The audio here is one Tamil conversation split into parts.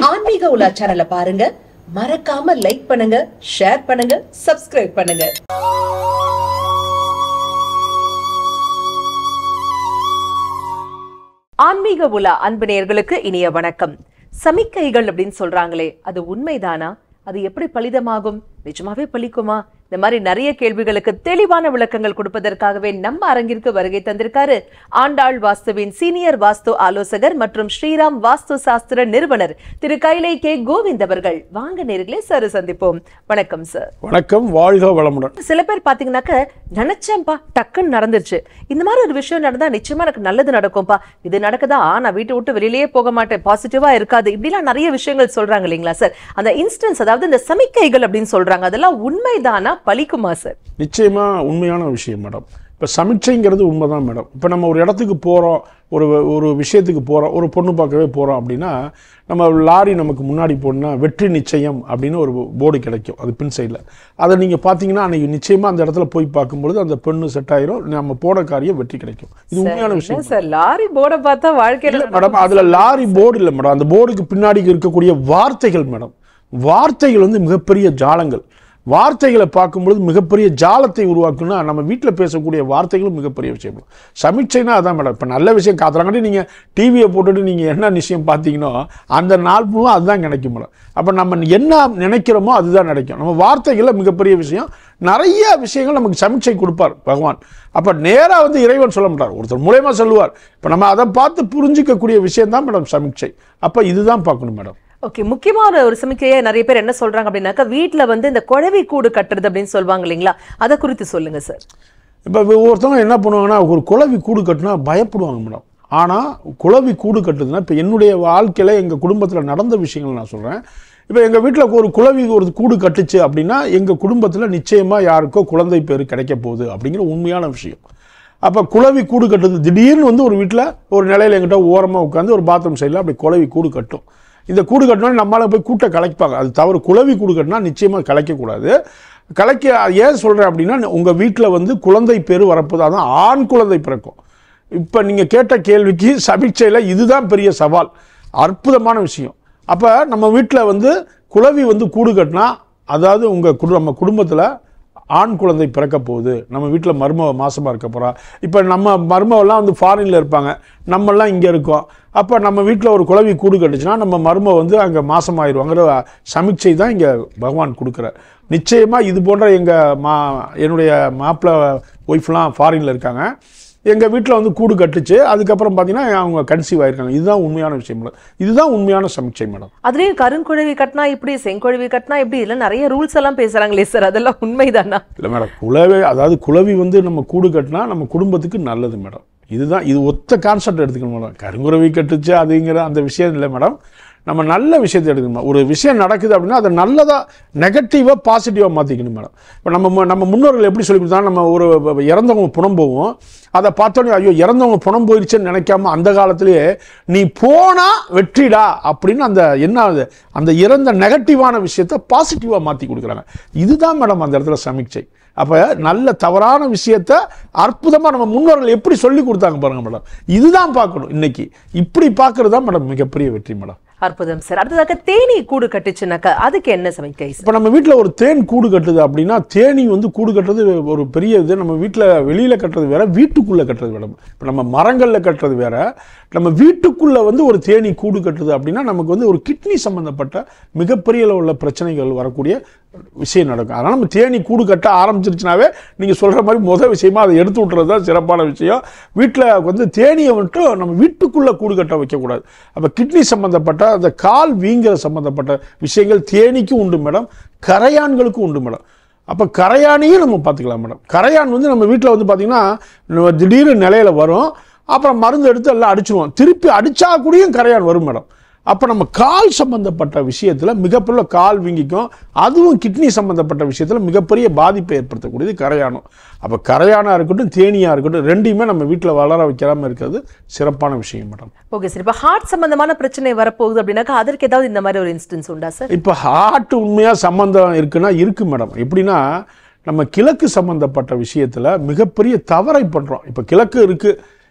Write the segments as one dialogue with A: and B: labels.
A: ஆன்மீக உலா சேனலை பாருங்க, மறக்காம லைக் பண்ணுங்க, ஷேர் பண்ணுங்க, சப்ஸ்கிரைப் பண்ணுங்க. ஆன்மீக உலா அன்பு நேயர்களுக்கு இனிய வணக்கம். சமிக்கைகள் அப்படின்னு சொல்றாங்களே, அது உண்மைதானா? அது எப்படி பலிதமாகும்? நிஜமாவே பலிக்குமா? இந்த மாதிரி நிறைய கேள்விகளுக்கு தெளிவான விளக்கங்கள் கொடுப்பதற்காகவே நம்ம அரங்கிற்கு வருகை தந்திருக்காரு ஆண்டாள் வாஸ்துவின் சீனியர் வாஸ்து ஆலோசகர் மற்றும் ஸ்ரீராம் வாஸ்து சாஸ்திர நிறுவனர் திரு கைலை கே கோவிந்த் அவர்கள். வாங்க நேர்களே, சார் சந்திப்போம். வணக்கம் சார்.
B: வணக்கம், வாழ்க வளமுடன்.
A: சில பேர் பாத்தீங்கன்னாக்க, நினைச்சேன்பா டக்குன்னு நடந்துருச்சு, இந்த மாதிரி ஒரு விஷயம் நடந்தா நிச்சயமா எனக்கு நல்லது நடக்கும்பா, இது நடக்குதா, நான் வீட்டை விட்டு வெளியிலேயே போக மாட்டேன், பாசிட்டிவா இருக்காது, இப்படிலாம் நிறைய விஷயங்கள் சொல்றாங்க இல்லைங்களா சார்? அந்த இன்ஸ்டன்ஸ், அதாவது இந்த சமிக்கைகள் அப்படின்னு சொல்றாங்க, அதெல்லாம் உண்மைதானா, பலிக்குமா சார்?
B: நிச்சயமா உண்மையான விஷயம் மேடம். இப்போ சமிச்சைங்கிறது உண்மைதான் மேடம். இப்போ நம்ம ஒரு இடத்துக்கு போகிறோம், ஒரு விஷயத்துக்கு போகிறோம், ஒரு பொண்ணு பார்க்கவே போகிறோம் அப்படின்னா, நம்ம லாரி நமக்கு முன்னாடி போனால் வெற்றி நிச்சயம் அப்படின்னு ஒரு போர்டு கிடைக்கும், அது பின் சைடில். அதை நீங்கள் பார்த்தீங்கன்னா அன்றைக்கி நிச்சயமாக அந்த இடத்துல போய் பார்க்கும்பொழுது அந்த பெண்ணு செட் ஆயிரும், நம்ம போன காரியம் வெற்றி கிடைக்கும். இது உண்மையான விஷயம்
A: சார். லாரி போர்டை பார்த்தா வாழ்க்கையில்
B: மேடம், அதில் லாரி போர்டு இல்லை மேடம், அந்த போர்டுக்கு பின்னாடி இருக்கக்கூடிய வார்த்தைகள் மேடம். வார்த்தைகள் வந்து மிகப்பெரிய ஜாலங்கள். வார்த்தைகளை பார்க்கும்பொழுது மிகப்பெரிய ஜாலத்தை உருவாக்குன்னா நம்ம வீட்டில் பேசக்கூடிய வார்த்தைகளும் மிகப்பெரிய விஷயம். சமிச்சைனா அதான் மேடம். இப்போ நல்ல விஷயம் காத்துறாங்கட்டி நீங்கள் டிவியை போட்டுட்டு நீங்கள் என்ன விஷயம் பார்த்தீங்கன்னா அந்த நாள் ஃபுல்லாக அதுதான் கிடைக்கும் மேடம். அப்போ நம்ம என்ன நினைக்கிறோமோ அதுதான் கிடைக்கும். நம்ம வார்த்தைகளில் மிகப்பெரிய விஷயம். நிறைய விஷயங்கள் நமக்கு சமிச்சை கொடுப்பார் பகவான். அப்போ நேராக வந்து இறைவன் சொல்ல மாட்டார், ஒருத்தர் மூலயமா சொல்லுவார். இப்போ நம்ம அதை பார்த்து புரிஞ்சிக்கக்கூடிய விஷயம் தான் மேடம் சமிச்சை. அப்போ இதுதான் பார்க்கணும் மேடம்.
A: ஓகே, முக்கியமான ஒரு சமிக்கையை நிறைய பேர் என்ன சொல்றாங்க அப்படின்னாக்கா, வீட்டில் வந்து இந்த குழவி கூடு கட்டுறது அப்படின்னு சொல்லுவாங்க இல்லைங்களா, அதை குறித்து சொல்லுங்க சார்.
B: இப்போ ஒவ்வொருத்தவங்க என்ன பண்ணுவாங்கன்னா, ஒரு குழவி கூடு கட்டுனா பயப்படுவாங்க மேடம். ஆனால் குழவி கூடு கட்டுதுன்னா, இப்போ என்னுடைய வாழ்க்கையில் எங்கள் குடும்பத்தில் நடந்த விஷயங்கள் நான் சொல்கிறேன். இப்போ எங்கள் வீட்டில் ஒரு குழவி ஒரு கூடு கட்டுச்சு அப்படின்னா எங்கள் குடும்பத்தில் நிச்சயமாக யாருக்கோ குழந்தை பேர் கிடைக்க போகுது அப்படிங்கிற உண்மையான விஷயம். அப்போ குழவி கூடு கட்டுது, திடீர்னு வந்து ஒரு வீட்டில் ஒரு நிலையில் எங்கிட்ட ஓரமாக உட்காந்து ஒரு பாத்ரூம் சைடில் அப்படி குழவி கூடு கட்டும். இந்த கூடு கட்டினா நம்மளால போய் கூட்டை கலைப்பாங்க, அது தவறு. குழவி கூடு கட்டினா நிச்சயமாக கலைக்கக்கூடாது. ஏன் சொல்கிறேன் அப்படின்னா, உங்கள் வீட்டில் வந்து குழந்தை பேர் வரப்போது, அதான் ஆண் குழந்தை பிறக்கும். இப்போ நீங்கள் கேட்ட கேள்விக்கு சமிச்சையில் இதுதான் பெரிய சவால், அற்புதமான விஷயம். அப்போ நம்ம வீட்டில் வந்து குழவி வந்து கூடு கட்டினா, அதாவது நம்ம குடும்பத்தில் ஆண் குழந்தை பிறக்க போகுது, நம்ம வீட்டில் மருமக மாசமாக இருக்க போகிறா. இப்போ நம்ம மருமவெல்லாம் வந்து ஃபாரினில் இருப்பாங்க, நம்மெல்லாம் இங்கே இருக்கோம். அப்போ நம்ம வீட்டில் ஒரு குழவி கூடு கட்டுச்சுன்னா நம்ம மருமக வந்து அங்கே மாசமாயிருவாங்கிற சமிச்சை தான் இங்கே பகவான் கொடுக்குற. நிச்சயமாக இது போன்ற என்னுடைய மாப்பிள்ளை ஒய்ஃப்லாம் ஃபாரினில் இருக்காங்க, எங்கள் வீட்டில் வந்து கூடு கட்டுச்சு, அதுக்கப்புறம் பார்த்தீங்கன்னா அவங்க கன்சீவ் ஆயிருக்காங்க. இதுதான் உண்மையான விஷயம் மேடம், இதுதான் உண்மையான சமிச்சை மேடம்.
A: அதுலேயும் கருங்குழவி கட்டினா இப்படி, செங்குழவி கட்டினா இப்படி, இல்லை நிறைய ரூல்ஸ் எல்லாம் பேசுகிறாங்களே சார், அதெல்லாம் உண்மைதானா? இல்லை
B: மேடம், அதாவது குழவி வந்து நம்ம கூடு கட்டினா நம்ம குடும்பத்துக்கு நல்லது மேடம். இதுதான், இது ஒத்த கான்செப்ட் எடுத்துக்கணும் மேடம். கருங்குறவி கட்டுச்சு அதுங்கிற அந்த விஷயம் இல்லை மேடம். நம்ம நல்ல விஷயத்தை எடுக்கணும். ஒரு விஷயம் நடக்குது அப்படின்னா அதை நல்லதாக நெகட்டிவாக பாசிட்டிவாக மாற்றிக்கணும் மேடம். இப்போ நம்ம முன்னோர்கள் எப்படி சொல்லி கொடுத்தா, நம்ம ஒரு இறந்தவங்க புணம் போவோம், அதை பார்த்தோன்னே ஐயோ இறந்தவங்க புணம் போயிடுச்சுன்னு நினைக்காம அந்த காலத்திலேயே நீ போனால் வெற்றிடா அப்படின்னு அந்த இறந்த நெகட்டிவான விஷயத்தை பாசிட்டிவாக மாற்றி கொடுக்குறாங்க. இதுதான் மேடம் அந்த இடத்துல சமிச்சை. அப்போ நல்ல தவறான விஷயத்த அற்புதமாக நம்ம முன்னோர்கள் எப்படி சொல்லி கொடுத்தாங்க பாருங்க மேடம். இதுதான் பார்க்கணும். இன்னைக்கு இப்படி பார்க்கறது தான் மேடம் மிகப்பெரிய வெற்றி மேடம்.
A: அற்புதம் சார். அடுத்ததாக தேனி கூடு கட்டுச்சுனாக்கா அதுக்கு என்ன சமிக்கை?
B: இப்போ நம்ம வீட்டில் ஒரு தேன் கூடு கட்டுது அப்படின்னா, தேனி வந்து கூடு கட்டுறது ஒரு பெரிய இது. நம்ம வீட்டில் வெளியில் கட்டுறது வேற, வீட்டுக்குள்ளே கட்டுறது வேற. இப்போ நம்ம மரங்களில் கட்டுறது வேற, நம்ம வீட்டுக்குள்ளே வந்து ஒரு தேனி கூடு கட்டுது அப்படின்னா நமக்கு வந்து ஒரு கிட்னி சம்மந்தப்பட்ட மிகப்பெரிய உள்ள பிரச்சனைகள் வரக்கூடிய விஷயம் நடக்கும். அதனால் நம்ம தேனி கூடு கட்ட ஆரம்பிச்சிருச்சுனாவே நீங்கள் சொல்கிற மாதிரி முதல் விஷயமா அதை எடுத்து விட்டுறது தான் சிறப்பான விஷயம். வீட்டில் வந்து தேனியை வந்துட்டு நம்ம வீட்டுக்குள்ளே கூடு கட்ட வைக்கக்கூடாது. அப்போ கிட்னி சம்மந்தப்பட்ட அந்த கால் வீங்கிற சம்மந்தப்பட்ட விஷயங்கள் தேனிக்கும் உண்டு மேடம், கரையான்களுக்கும் உண்டு மேடம். அப்போ கரையானையும் நம்ம பார்த்துக்கலாம் மேடம். கரையான் வந்து நம்ம வீட்டில் வந்து பார்த்திங்கன்னா திடீர்னு நிலையில் வரும், அப்புறம் மருந்து எடுத்து எல்லாம் அடிச்சிடுவோம், திருப்பி அடித்தா கூடயும் கரையான் வரும் மேடம். அப்போ நம்ம கால் சம்பந்தப்பட்ட விஷயத்தில் மிகப்பெரிய கால் வீங்கிக்கும், அதுவும் கிட்னி சம்பந்தப்பட்ட விஷயத்தில் மிகப்பெரிய பாதிப்பை ஏற்படுத்தக்கூடியது கரையானம். அப்போ கரையானாக இருக்கட்டும் தேனியாக இருக்கட்டும் ரெண்டையுமே நம்ம வீட்டில் வளர வைக்காமல் இருக்கிறது சிறப்பான விஷயம் மேடம்.
A: Okay sir. இப்போ ஹார்ட் சம்பந்தமான பிரச்சனை வரப்போகுது அப்படின்னாக்கா அதற்கு ஏதாவது இந்த மாதிரி ஒரு இன்ஸ்டன்ஸ் உண்டா சார்?
B: இப்போ ஹார்ட் உண்மையாக சம்பந்தம் இருக்குன்னா இருக்கு மேடம். எப்படின்னா, நம்ம கிழக்கு சம்பந்தப்பட்ட விஷயத்தில் மிகப்பெரிய தவறை பண்ணுறோம். இப்போ கிழக்கு இருக்குது,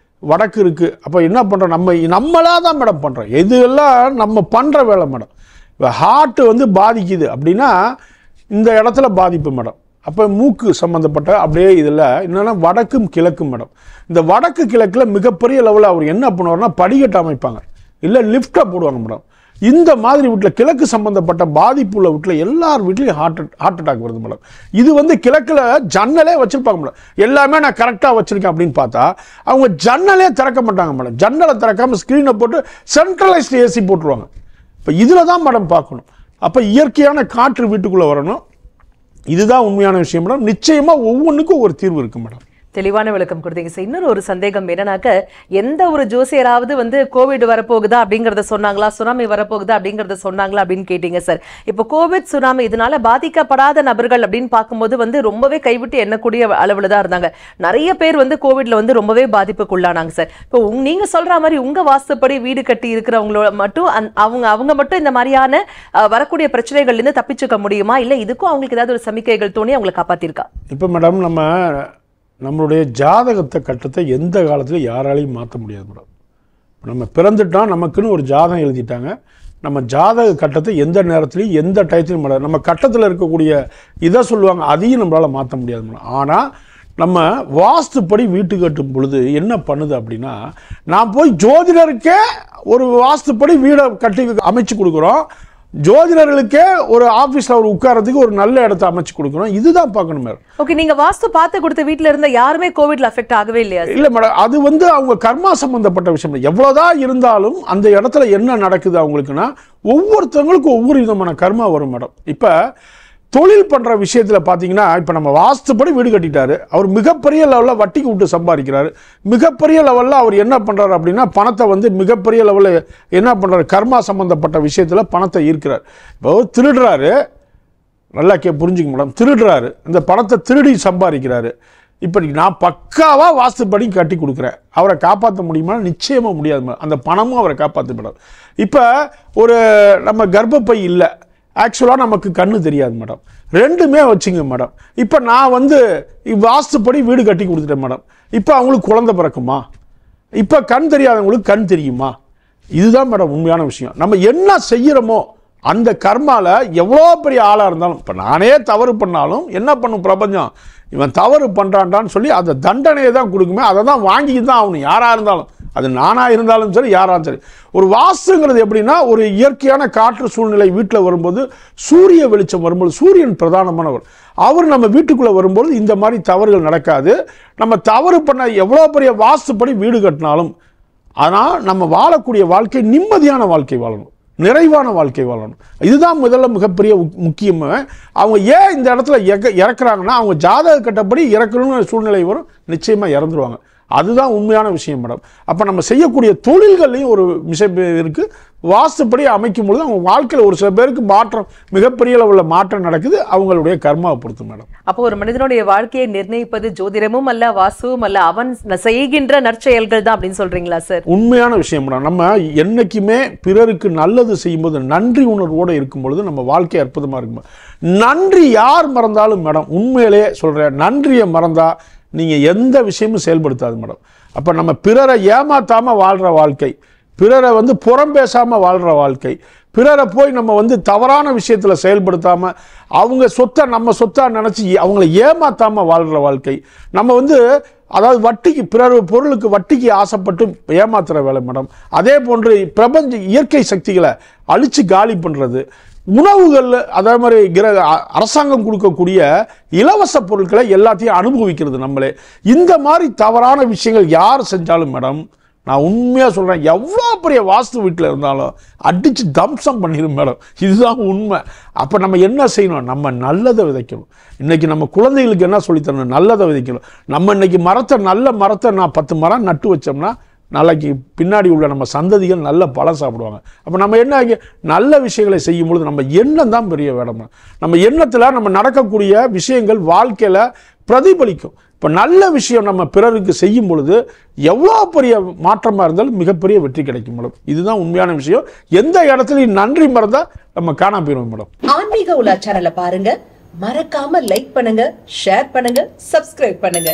B: வடக்கு இருக்குது. அப்போ என்ன பண்ணுறோம், நம்மளாக தான் மேடம் பண்ணுறோம். எது எல்லாம் நம்ம பண்ணுற வேலை மேடம். இப்போ ஹார்ட்டு வந்து பாதிக்குது அப்படின்னா இந்த இடத்துல பாதிப்பு மேடம். அப்போ மூக்கு சம்மந்தப்பட்ட அப்படியே இதில் என்னென்னா வடக்கும் கிழக்கும் மேடம். இந்த வடக்கு கிழக்கில் மிகப்பெரிய லெவலில் அவர் என்ன பண்ணுவார்னா படிக்கட்டு அமைப்பாங்க, இல்லை லிஃப்டை போடுவாங்க மேடம். இந்த மாதிரி வீட்டில் கிழக்கு சம்பந்தப்பட்ட பாதிப்பு உள்ள வீட்டில் எல்லார் வீட்லையும் ஹார்ட் அட்டாக் வருது மேடம். இது வந்து கிழக்கில் ஜன்னலே வச்சுருப்பாங்க மேடம். எல்லாமே நான் கரெக்டாக வச்சுருக்கேன் அப்படின்னு பார்த்தா அவங்க ஜன்னலே திறக்க மாட்டாங்க மேடம். ஜன்னலை திறக்காமல் ஸ்க்ரீனை போட்டு சென்ட்ரலைஸ்டு ஏசி போட்டுருவாங்க. இப்போ இதில் தான் மேடம் பார்க்கணும். அப்போ இயற்கையான காற்று வீட்டுக்குள்ளே வரணும். இதுதான் உண்மையான விஷயம் மேடம். நிச்சயமாக ஒவ்வொன்றுக்கும் ஒரு தீர்வு இருக்குது மேடம்.
A: தெளிவான விளக்கம் கொடுத்தீங்க சார். இன்னொரு ஒரு சந்தேகம் என்னன்னாக்க, எந்த ஒரு ஜோசியராவது வந்து கோவிட் வரப்போகுதா அப்படிங்கறத சொன்னாங்களா, சுனாமி வரப்போகுதா அப்படிங்கறத சொன்னாங்களா அப்படின்னு கேட்டீங்க சார். இப்போ கோவிட் சுனாமி இதனால பாதிக்கப்படாத நபர்கள் அப்படின்னு பார்க்கும்போது வந்து ரொம்பவே கைவிட்டு எண்ணக்கூடிய அளவுல தான் இருந்தாங்க. நிறைய பேர் வந்து கோவிட்ல வந்து ரொம்பவே பாதிப்புக்குள்ளானாங்க சார். இப்போ நீங்க சொல்ற மாதிரி உங்க வாஸ்துப்படி வீடு கட்டி இருக்கிறவங்களோட மட்டும் அவங்க மட்டும் இந்த மாதிரியான வரக்கூடிய பிரச்சனைகள்ல இருந்து தப்பிச்சுக்க முடியுமா, இல்ல இதுக்கும் அவங்களுக்கு ஏதாவது ஒரு சமிக்கைகள் தோணி அவங்களை காப்பாத்திருக்கா?
B: இப்போ மேடம் நம்மளுடைய ஜாதகத்தை கட்டத்தை எந்த காலத்தில் யாராலையும் மாற்ற முடியாது மேடம். நம்ம பிறந்துட்டோம், நமக்குன்னு ஒரு ஜாதகம் எழுதிட்டாங்க. நம்ம ஜாதக கட்டத்தை எந்த நேரத்துலையும் எந்த டயத்துலையும் மாட்டாது. நம்ம கட்டத்தில் இருக்கக்கூடிய இதை சொல்லுவாங்க, அதையும் நம்மளால் மாற்ற முடியாது மேடம். ஆனால் நம்ம வாஸ்துப்படி வீட்டு கட்டும் பொழுது என்ன பண்ணுது அப்படின்னா, நான் போய் ஜோதிடருக்கே ஒரு வாஸ்துப்படி வீடை கட்டி அமைச்சு கொடுக்குறோம். ஜோதிடர்களுக்கே ஒரு ஆபீஸ்ல ஒரு உட்காரத்துக்கு ஒரு நல்ல இடத்தை அமைச்சு கொடுக்கணும். இதுதான் பார்க்கணும் மேடம்.
A: ஓகே, நீங்க வாஸ்து பார்த்து கொடுத்த வீட்ல இருந்த யாருமே கோவிட்ல அஃபெக்ட் ஆகவே இல்லையா?
B: இல்ல மேடம், அது வந்து அவங்க கர்மா சம்பந்தப்பட்ட விஷயம். எவ்வளவுதான் இருந்தாலும் அந்த இடத்துல என்ன நடக்குது அவங்களுக்குன்னா ஒவ்வொருத்தவங்களுக்கும் ஒவ்வொரு விதமான கர்மா வரும் மேடம். இப்ப தொழில் பண்ற விஷயத்துல பாத்தீங்கன்னா, இப்ப நம்ம வாஸ்துப்படி வீடு கட்டிட்டாரு, அவர் மிகப்பெரிய லெவலில் வட்டிக்கு விட்டு சம்பாதிக்கிறாரு. மிகப்பெரிய லெவலில் அவர் என்ன பண்றாரு அப்படின்னா பணத்தை வந்து மிகப்பெரிய லெவலில் என்ன பண்றாரு, கர்மா சம்பந்தப்பட்ட விஷயத்துல பணத்தை ஈர்க்கிறார். இப்போ திருடுறாரு, நல்லா புரிஞ்சுக்க மேடம், திருடுறாரு, இந்த பணத்தை திருடி சம்பாதிக்கிறாரு. இப்போ நான் பக்காவாக வாஸ்துப்படி கட்டி கொடுக்குறேன், அவரை காப்பாற்ற முடியுமா? நிச்சயமாக முடியாது மேடம். அந்த பணமும் அவரை காப்பாற்ற மேடம். இப்போ ஒரு நம்ம கர்ப்பப்பை இல்லை, ஆக்சுவலாக நமக்கு கண்ணு தெரியாது மேடம், ரெண்டுமே வச்சுங்க மேடம். இப்போ நான் வந்து வாஸ்துப்படி வீடு கட்டி கொடுத்துட்டேன் மேடம். இப்போ அவங்களுக்கு குழந்தை பிறக்குமா? இப்போ கண் தெரியாதவங்களுக்கு கண் தெரியுமா? இதுதான் மேடம் உண்மையான விஷயம். நம்ம என்ன செய்கிறோமோ அந்த கர்மால எவ்வளோ பெரிய ஆளாக இருந்தாலும், இப்போ நானே தவறு பண்ணாலும் என்ன பண்ணும் பிரபஞ்சம், இவன் தவறு பண்ணுறான்டான்னு சொல்லி அந்த தண்டனையை தான் கொடுக்குமே, அதை தான் வாங்கிட்டு தான் ஆகணும். யாராக இருந்தாலும், அது நானாக இருந்தாலும் சரி, யாராலும் சரி. ஒரு வாஸ்துங்கிறது எப்படின்னா, ஒரு இயற்கையான காற்று சூழ்நிலை வீட்டில் வரும்போது, சூரிய வெளிச்சம் வரும்போது, சூரியன் பிரதானமானவர், அவர் நம்ம வீட்டுக்குள்ளே வரும்போது இந்த மாதிரி தவறுகள் நடக்காது. நம்ம தவறு பண்ண எவ்வளோ பெரிய வாஸ்துப்படி வீடு கட்டினாலும், ஆனால் நம்ம வாழக்கூடிய வாழ்க்கை நிம்மதியான வாழ்க்கை வாழணும், நிறைவான வாழ்க்கை வாழணும். இதுதான் முதல்ல மிகப்பெரிய முக்கியமாக. அவங்க ஏன் இந்த இடத்துல இறக்குறாங்கன்னா, அவங்க ஜாதக கட்டப்படி இறக்கணும்னு சூழ்நிலை வரும், நிச்சயமாக இறந்துருவாங்க. அதுதான் உண்மையான விஷயம் மேடம். அப்போ நம்ம செய்யக்கூடிய தொழில்கள்லையும் ஒரு விஷயம் இருக்குது. வாஸ்துப்படி அமைக்கும் பொழுது அவங்க வாழ்க்கையில் ஒரு சில பேருக்கு மாற்றம், மிகப்பெரிய அளவில் மாற்றம் நடக்குது, அவங்களுடைய கர்மாவை பொறுத்து மேடம்.
A: அப்போ ஒரு மனிதனுடைய வாழ்க்கையை நிர்ணயிப்பது ஜோதிடமும் அல்ல, வாசுவும் அல்ல, அவன் செய்கின்ற நற்செயல்கள் தான் அப்படின்னு சொல்றீங்களா சார்?
B: உண்மையான விஷயம் மேடம். நம்ம என்னைக்குமே பிறருக்கு நல்லது செய்யும்போது நன்றி உணர்வோடு இருக்கும் பொழுது நம்ம வாழ்க்கை அற்புதமாக இருக்கும். நன்றி யார் மறந்தாலும் மேடம், உண்மையிலே சொல்கிறேன், நன்றியை மறந்தா நீங்கள் எந்த விஷயமும் செயல்படுத்தாது மேடம். அப்போ நம்ம பிறரை ஏமாத்தாமல் வாழ்கிற வாழ்க்கை, பிறரை வந்து புறம் பேசாமல் வாழ்கிற வாழ்க்கை, பிறரை போய் நம்ம வந்து தவறான விஷயத்தில் செயல்படுத்தாமல் அவங்க சொத்தை நம்ம சொத்தாக நினச்சி அவங்கள ஏமாத்தாமல் வாழ்கிற வாழ்க்கை, நம்ம வந்து அதாவது வட்டிக்கு பிறர் பொருளுக்கு வட்டிக்கு ஆசைப்பட்டு ஏமாத்துகிற வேலை மேடம். அதே போன்று பிரபஞ்ச இயற்கை சக்திகளை அழித்து காலி பண்ணுறது, உணவுகள், அதே மாதிரி அரசாங்கம் கொடுக்கக்கூடிய இலவச பொருட்களை எல்லாத்தையும் அனுபவிக்கிறது நம்மளே. இந்த மாதிரி தவறான விஷயங்கள் யார் செஞ்சாலும் மேடம், நான் உண்மையாக சொல்கிறேன், எவ்வளோ பெரிய வாஸ்து வீட்டில் இருந்தாலும் அடித்து தம்சம் பண்ணிடும் மேடம். இதுதான் உண்மை. அப்போ நம்ம என்ன செய்யணும், நம்ம நல்லதை விதைக்கணும். இன்றைக்கி நம்ம குழந்தைகளுக்கு என்ன சொல்லித்தரணும், நல்லதை விதைக்கணும். நம்ம இன்றைக்கி நல்ல மரத்தை நான் 10 மரம் நட்டு வச்சோம்னா நாளைக்கு பின்னாடி உள்ள நம்ம சந்ததிகள் நல்ல பழம் சாப்பிடுவாங்க. அப்போ நம்ம என்ன நல்ல விஷயங்களை செய்யும் பொழுது நம்ம எண்ணம் தான் பெரிய வேடம். நம்ம எண்ணத்தில் நம்ம நடக்கக்கூடிய விஷயங்கள் வாழ்க்கையில் பிரதிபலிக்கும். இப்போ நல்ல விஷயம் நம்ம பிறருக்கு செய்யும் பொழுது எவ்வளோ பெரிய மாற்றமாக இருந்தாலும் மிகப்பெரிய வெற்றி கிடைக்கும் மேடம். இதுதான் உண்மையான விஷயம். எந்த இடத்துலையும் நன்றி மறந்தா நம்ம காணாம போயிடுவோம் மேடம்.
A: ஆன்மீக உலா சேனலை பாருங்க, மறக்காம லைக் பண்ணுங்க, ஷேர் பண்ணுங்க, சப்ஸ்கிரைப் பண்ணுங்க.